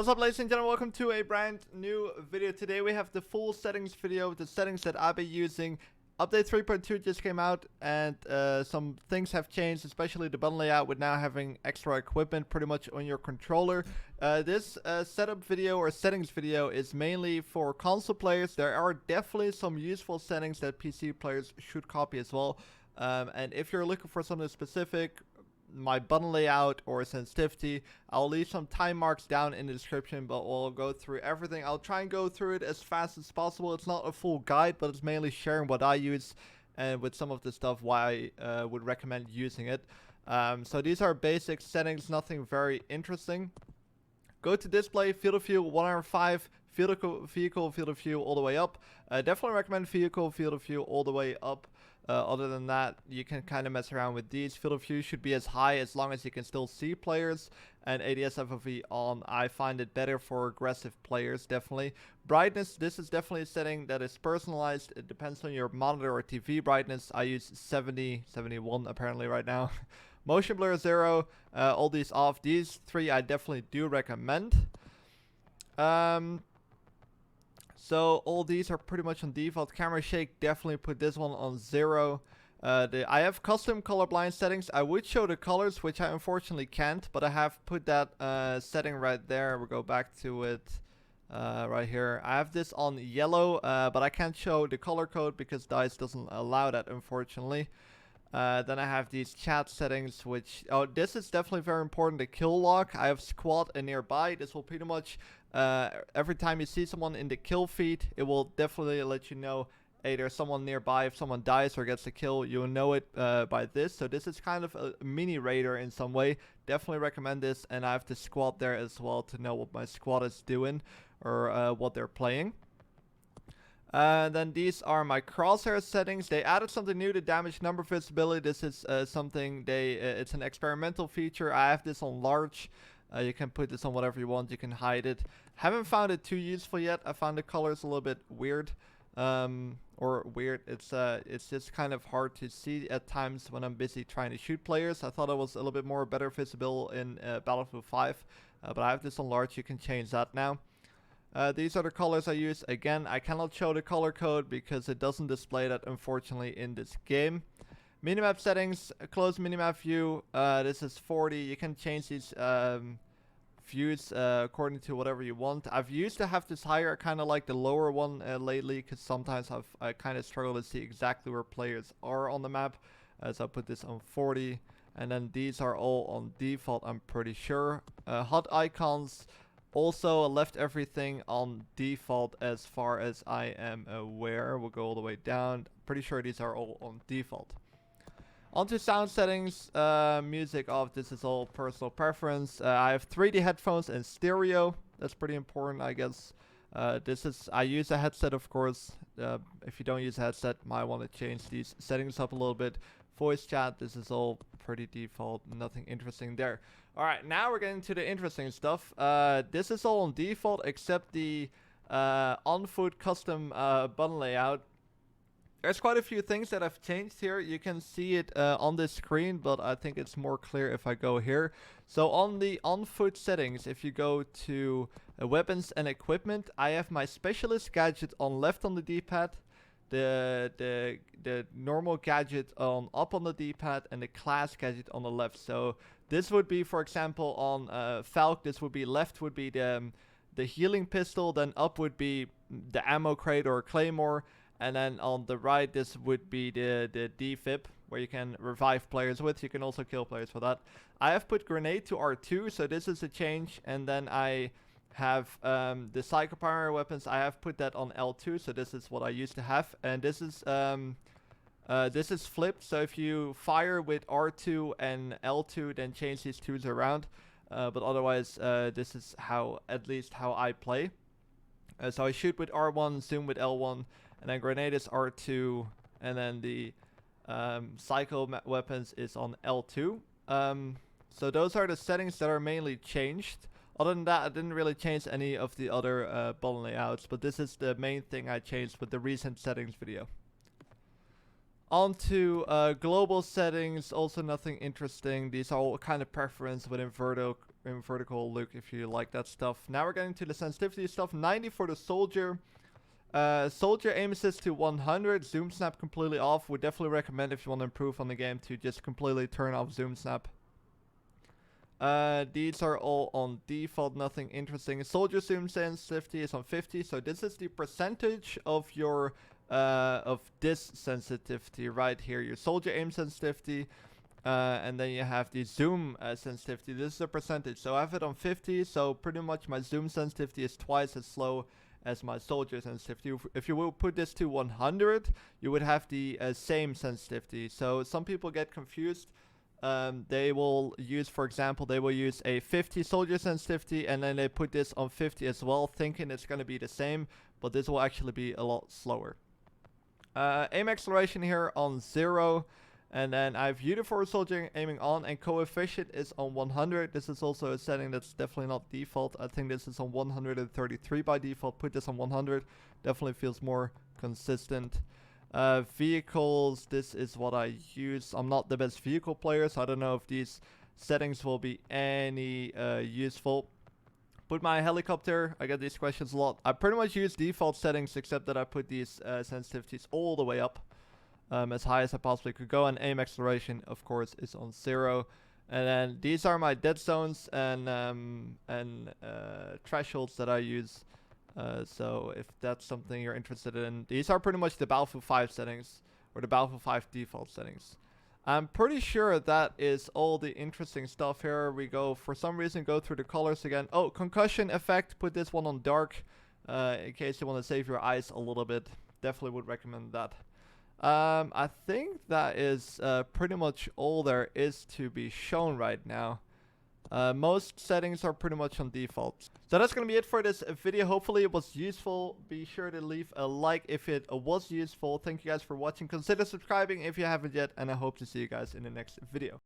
What's up, ladies and gentlemen, welcome to a brand new video. Today we have the full settings video, the settings that I've been using. Update 3.2 just came out and some things have changed, especially the button layout with now having extra equipment pretty much on your controller. This setup video or settings video is mainly for console players. There are definitely some useful settings that PC players should copy as well. And if you're looking for something specific, my button layout or sensitivity, I'll leave some time marks down in the description, but we'll go through everything. I'll try and go through it as fast as possible. It's not a full guide, but it's mainly sharing what I use and with some of the stuff why I would recommend using it. So these are basic settings, nothing very interesting. Go to display, field of view 105, vehicle field of view all the way up. Definitely recommend vehicle field of view all the way up. Other than that, you can kind of mess around with these. Field of view should be as high as long as you can still see players. And ADS FOV on. I find it better for aggressive players, definitely. Brightness, this is definitely a setting that is personalized. It depends on your monitor or TV brightness. I use 70, 71 apparently right now. Motion blur 0, all these off. These three I definitely do recommend. So all these are pretty much on default. Camera shake, definitely put this one on 0. I have custom colorblind settings. I would show the colors, which I unfortunately can't, but I have put that setting right there. We'll go back to it right here. I have this on yellow, but I can't show the color code because DICE doesn't allow that, unfortunately. Then I have these chat settings, which, this is definitely very important, the kill log. I have squad and nearby. This will pretty much, every time you see someone in the kill feed, it will definitely let you know, hey, there's someone nearby. If someone dies or gets a kill, you'll know it by this. So this is kind of a mini radar in some way. Definitely recommend this, and I have the squad there as well to know what my squad is doing or what they're playing. Then these are my crosshair settings. They added something new to damage number visibility. This is something it's an experimental feature. I have this on large. You can put this on whatever you want. You can hide it. Haven't found it too useful yet. I found the colors a little bit weird. It's just kind of hard to see at times when I'm busy trying to shoot players. I thought it was a little bit more better visible in Battlefield 5. But I have this on large. You can change that now. These are the colors I use. Again, I cannot show the color code because it doesn't display that, unfortunately, in this game. Minimap settings, close minimap view. This is 40. You can change these views according to whatever you want. I've used to have this higher. I kind of like the lower one lately because sometimes I kind of struggle to see exactly where players are on the map. So I put this on 40. And then these are all on default, I'm pretty sure. HUD icons. Also left everything on default as far as I am aware. We'll go all the way down. Pretty sure these are all on default. Onto sound settings, music off. This is all personal preference. I have 3D headphones and stereo. That's pretty important, I guess. I use a headset, of course. If you don't use a headset, might want to change these settings up a little bit. Voice chat, this is all pretty default, nothing interesting there. Alright, now we're getting to the interesting stuff. This is all on default except the on-foot custom button layout. There's quite a few things that I've changed here. You can see it on this screen, but I think it's more clear if I go here. So on the on-foot settings, if you go to weapons and equipment, I have my specialist gadget on left on the D-pad. The normal gadget up on the D-pad and the class gadget on the left. So this would be, for example, on Falk, this would be left would be the healing pistol, then up would be the ammo crate or claymore, and then on the right this would be the defib where you can revive players with. You can also kill players for that. I have put grenade to R2, so this is a change, and then I have the psycho primary weapons. I have put that on L2, so this is what I used to have, and this is flipped. So if you fire with R2 and L2, then change these twos around. But otherwise, this is at least how I play. So I shoot with R1, zoom with L1, and then grenade is R2, and then the psycho weapons is on L2. So those are the settings that are mainly changed. Other than that, I didn't really change any of the other button layouts, but this is the main thing I changed with the recent settings video. On to global settings, also nothing interesting. These are all kind of preference within in vertical look if you like that stuff. Now we're getting to the sensitivity stuff. 90 for the soldier. Soldier aim assist to 100. Zoom snap completely off. Would definitely recommend if you want to improve on the game to just completely turn off zoom snap. These are all on default, nothing interesting. Soldier zoom sensitivity is on 50, so this is the percentage of your of this sensitivity right here. Your soldier aim sensitivity, and then you have the zoom sensitivity. This is a percentage, so I have it on 50, so pretty much my zoom sensitivity is twice as slow as my soldier sensitivity. If you will put this to 100, you would have the same sensitivity. So some people get confused. They will use, for example, they will use a 50 soldier sensitivity and then they put this on 50 as well, thinking it's going to be the same, but this will actually be a lot slower. Aim acceleration here on 0, and then I have uniform soldier aiming on, and coefficient is on 100. This is also a setting that's definitely not default. I think this is on 133 by default. Put this on 100. Definitely feels more consistent. Vehicles, this is what I use. I'm not the best vehicle player, so I don't know if these settings will be any useful. Put my helicopter, I get these questions a lot. I pretty much use default settings, except that I put these sensitivities all the way up, as high as I possibly could go, and aim acceleration, of course, is on 0. And then these are my dead zones and thresholds that I use. So if that's something you're interested in, these are pretty much the Battlefield 5 settings, or the Battlefield 5 default settings. I'm pretty sure that is all the interesting stuff here. We go, for some reason, go through the colors again. Oh, concussion effect, put this one on dark, in case you want to save your eyes a little bit. Definitely would recommend that. I think that is pretty much all there is to be shown right now. Most settings are pretty much on default. So that's going to be it for this video. Hopefully it was useful. Be sure to leave a like if it was useful. Thank you guys for watching. Consider subscribing if you haven't yet, and I hope to see you guys in the next video.